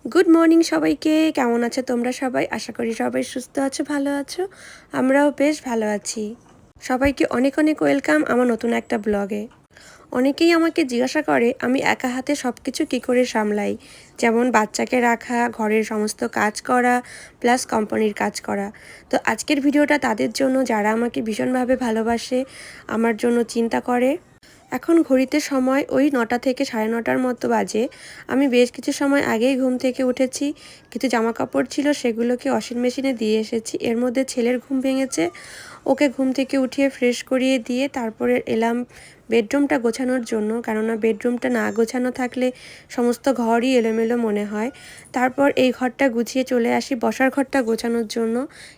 Good morning সবাইকে। কেমন আছো তোমরা সবাই? আশা করি সবাই সুস্থ আছো, ভালো আছো। আমরাও বেশ ভালো আছি। সবাইকে অনেক অনেক ওয়েলকাম আমার নতুন একটা ব্লগে। অনেকেই আমাকে জিজ্ঞাসা করে আমি একা হাতে সব কিছু কী করে সামলাই, যেমন বাচ্চাকে রাখা, ঘরের সমস্ত কাজ করা, প্লাস কোম্পানির কাজ করা। তো আজকের ভিডিওটা তাদের জন্য যারা আমাকে ভীষণভাবে ভালোবাসে, আমার জন্য চিন্তা করে। এখন ঘড়িতে সময় ওই 9টা থেকে 9:30 মতো বাজে। আমি বেশ কিছু সময় আগেই ঘুম থেকে উঠেছি। কিছু জামাকাপড় ছিল সেগুলোকে ওয়াশিং মেশিনে দিয়ে এসেছি। এর মধ্যে ছেলের ঘুম ভেঙেছে, ওকে ঘুম থেকে উঠিয়ে ফ্রেশ করিয়ে দিয়ে তারপরে এলাম বেডরুমটা গোছানোর জন্য, কেননা বেডরুমটা না গোছানো থাকলে সমস্ত ঘরই এলোমেলো মনে হয়। তারপর এই ঘরটা গুছিয়ে চলে আসি বসার ঘরটা গোছানোর জন্য,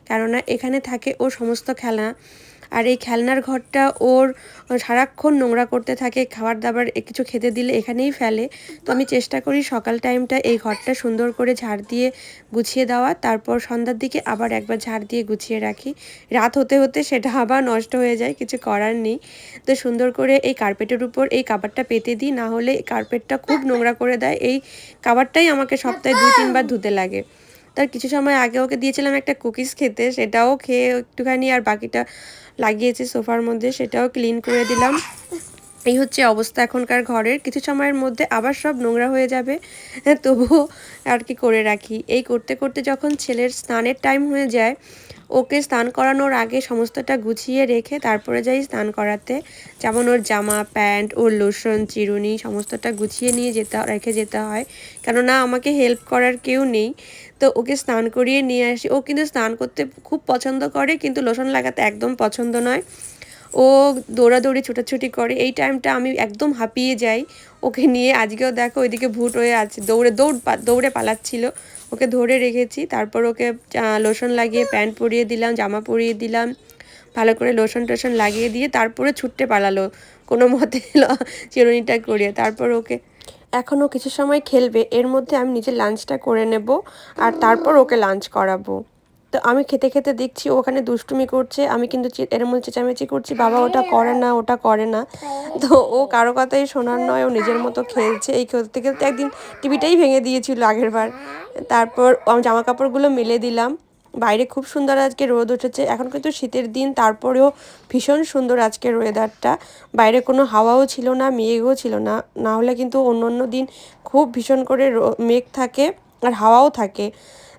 কেননা এখানে থাকে ওর সমস্ত খেলনা। আর এই খেলনার ঘরটা ওর সারাক্ষণ নোংরা করতে থাকে, খাবার দাবার কিছু খেতে দিলে এখানেই ফেলে। তো আমি চেষ্টা করি সকাল টাইমটা এই ঘরটা সুন্দর করে ঝাড় দিয়ে গুছিয়ে দেওয়া, তারপর সন্ধ্যার দিকে আবার একবার ঝাড় দিয়ে গুছিয়ে রাখি। রাত হতে হতে সেটা আবার নষ্ট হয়ে যায়, কিছু করার নেই। তো সুন্দর করে এই কার্পেটের উপর এই কাভারটা পেতে দিই, না হলে কার্পেটটা খুব নোংরা করে দেয়। এই কাভারটাই আমাকে সপ্তাহে 2-3 বার ধুতে লাগে। তার কিছু সময় আগে ওকে দিয়েছিলাম একটা কুকিজ খেতে, সেটাও খেয়ে একটুখানি আর বাকিটা লাগিয়েছি সোফার মধ্যে, সেটাও ক্লিন করে দিলাম। এই হচ্ছে অবস্থা এখনকার ঘরের। কিছু সময়ের মধ্যে আবার সব নোংরা হয়ে যাবে, তবুও আর কি করে রাখি। এই করতে করতে যখন ছেলের স্নানের টাইম হয়ে যায়, ওকে স্নান করানোর আগে সমস্তটা গুছিয়ে রেখে তারপরে যাই স্নান করাতে। যেমন ওর জামা প্যান্ট, ওর লোশন, চিরুনি সমস্তটা গুছিয়ে নিয়ে রেখে যেতে হয়, কেননা আমাকে হেল্প করার কেউ নেই। তো ওকে স্নান করিয়ে নিয়ে আসি। ও কিন্তু স্নান করতে খুব পছন্দ করে, কিন্তু লোশন লাগাতে একদম পছন্দ নয়। ও দৌড়াদৌড়ি ছোটাছুটি করে, এই টাইমটা আমি একদম হাঁপিয়ে যাই ওকে নিয়ে। আজকেও দেখো ওইদিকে ভুট হয়ে আছে, দৌড়ে পালাচ্ছিল। ওকে ধরে রেখেছি, তারপর ওকে লোশন লাগিয়ে প্যান্ট পরিয়ে দিলাম, জামা পরিয়ে দিলাম, ভালো করে লোশন টোশন লাগিয়ে দিয়ে তারপরে ছুটতে পালালো কোনো মতে চিরুনিটা করিয়ে। তারপর ওকে এখনও কিছু সময় খেলবে, এর মধ্যে আমি নিজে লাঞ্চটা করে নেব আর তারপর ওকে লাঞ্চ করাবো। তো আমি খেতে খেতে দেখছি ও ওখানে দুষ্টুমি করছে, আমি কিন্তু এর মধ্যে চেঁচামেচি করছি, বাবা ওটা করে না, ওটা করে না। তো ও কারো কথাই শোনার নয়, ও নিজের মতো খেলছে। এই খেলতে খেলতে একদিন টিভিটাই ভেঙে দিয়েছিল আগের বার। তারপর আমি জামা কাপড়গুলো মেলে দিলাম। বাইরে খুব সুন্দর আজকে রোদ উঠেছে, এখন কিন্তু শীতের দিন, তারপরেও ভীষণ সুন্দর আজকের ওয়েদারটা। বাইরে কোনো হাওয়াও ছিল না, মেঘও ছিল না, না হলে কিন্তু অন্য অন্য দিন খুব ভীষণ করে মেঘ থাকে আর হাওয়াও থাকে।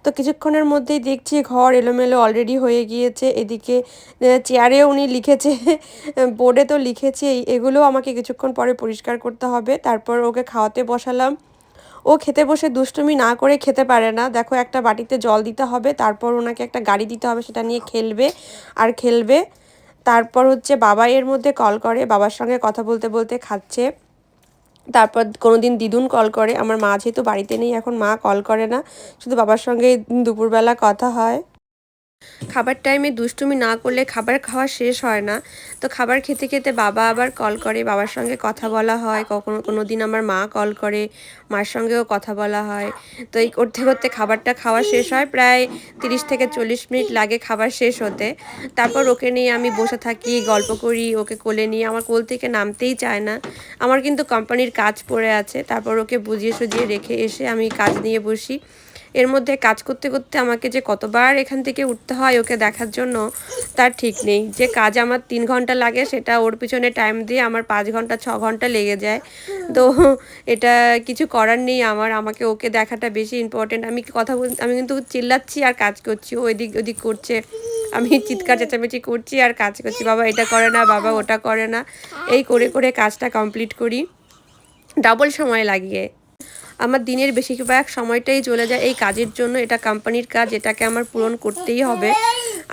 তো কিছুক্ষণের মধ্যেই দেখছি ঘর এলোমেলো অলরেডি হয়ে গিয়েছে। এদিকে চেয়ারে উনি লিখেছে, বোর্ডে তো লিখেছে, এগুলোও আমাকে কিছুক্ষণ পরে পরিষ্কার করতে হবে। তারপর ওকে খাওয়াতে বসালাম। ও খেতে বসে দুষ্টুমি না করে খেতে পারে না। দেখো একটা বাটিতে জল দিতে হবে, তারপর ওনাকে একটা গাড়ি দিতে হবে, সেটা নিয়ে খেলবে আর খেলবে। তারপর হচ্ছে বাবা এর মধ্যে কল করে, বাবার সঙ্গে কথা বলতে বলতে খাচ্ছে। তারপর কোনো দিন দিদুন কল করে, আমার মা যেহেতু বাড়িতে নেই এখন, মা কল করে না, শুধু বাবার সঙ্গে দুপুরবেলা কথা হয়। খাবার টাইমে দুষ্টুমি না করলে খাবার খাওয়া শেষ হয় না। তো খাবার খেতে খেতে বাবা আবার কল করে, বাবার সঙ্গে কথা বলা হয়। কখনো কোনো দিন আমার মা কল করে, মার সঙ্গেও কথা বলা হয়। তো এই করতে করতে খাবারটা খাওয়া শেষ হয়, প্রায় 30 থেকে 40 মিনিট লাগে খাবার শেষ হতে। তারপর ওকে নিয়ে আমি বসে থাকি, গল্প করি, ওকে কোলে নিয়ে। আমার কোল থেকে নামতেই চায় না। আমার কিন্তু কোম্পানির কাজ পড়ে আছে। তারপর ওকে বুঝিয়ে সুঝিয়ে রেখে এসে আমি কাজ নিয়ে বসি। এর মধ্যে কাজ করতে করতে আমাকে যে কতবার এখান থেকে উঠতে হয় ওকে দেখার জন্য তার ঠিক নেই। যে কাজ আমার 3 ঘন্টা লাগে, সেটা ওর পিছনে টাইম দিয়ে আমার 5 ঘন্টা 6 ঘন্টা লেগে যায়। তো এটা কিছু করার নেই আমার, আমাকে ওকে দেখাটা বেশি ইম্পর্টেন্ট। আমি কিন্তু চিল্লাচ্ছি আর কাজ করছি, ও এদিক ওদিক করছে, আমি চিৎকার চেঁচামেচি করছি আর কাজ করছি, বাবা এটা করে না, বাবা ওটা করে না। এই করে করে কাজটা কমপ্লিট করি ডাবল সময় লাগিয়ে। আমার দিনের বেশিরভাগ সময়টাই চলে যায় এই কাজের জন্য। এটা কোম্পানির কাজ, এটাকে আমার পূরণ করতেই হবে।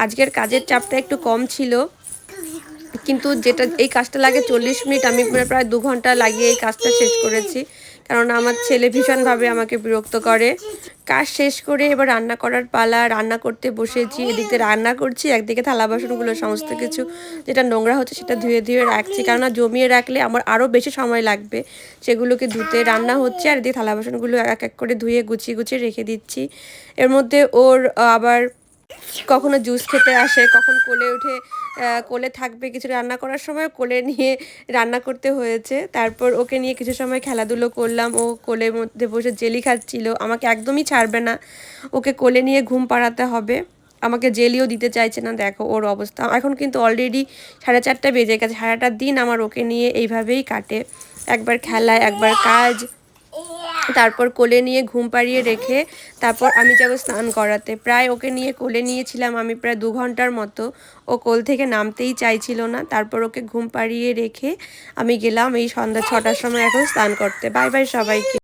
আজকের কাজের চাপটা একটু কম ছিল, কিন্তু যেটা এই কাজটা লাগে 40 মিনিট, আমি প্রায় 2 ঘন্টা লাগিয়ে এই কাজটা শেষ করেছি। কারণ আমার ছেলে ভীষণভাবে আমাকে বিরক্ত করে। কাজ শেষ করে এবার রান্না করার পালা, রান্না করতে বসেছি। এদিকে রান্না করছি, একদিকে থালা বাসনগুলো সমস্ত কিছু যেটা নোংরা হচ্ছে সেটা ধুয়ে ধুয়ে রাখছি, কেননা জমিয়ে রাখলে আমার আরও বেশি সময় লাগবে সেগুলোকে ধুতে। রান্না হচ্ছে আর এদিকে থালা বাসনগুলো এক এক করে ধুয়ে গুছিয়ে গুছিয়ে রেখে দিচ্ছি। এর মধ্যে ওর আবার কখনো জুস খেতে আসে, কখন কোলে উঠে কোলে থাকবে, কিছু রান্না করার সময় কোলে নিয়ে রান্না করতে হয়েছে। তারপর ওকে নিয়ে কিছু সময় খেলাধুলো করলাম। ও কোলের মধ্যে বসে জেলি খাচ্ছিল, আমাকে একদমই ছাড়বে না, ওকে কোলে নিয়ে ঘুম পাড়াতে হবে। আমাকে জেলিও দিতে চাইছে না, দেখো ওর অবস্থা। এখন কিন্তু অলরেডি 4:30 বেজে গেছে। সারাটা দিন আমার ওকে নিয়ে এইভাবেই কাটে, একবার খেলা, একবার কাজ, তারপর কোলে নিয়ে ঘুম পাড়িয়ে রেখে তারপর আমি যাব স্নান করাতে। প্রায় ওকে নিয়ে কোলে নিয়েছিলাম আমি প্রায় 2 ঘন্টার মতো। ও কোল থেকে নামতেই চাইছিল না। তারপর ওকে ঘুম পাড়িয়ে রেখে আমি গেলাম এই সন্ধ্যা 6টার সময় এখন স্নান করতে। বাই বাই সবাইকে।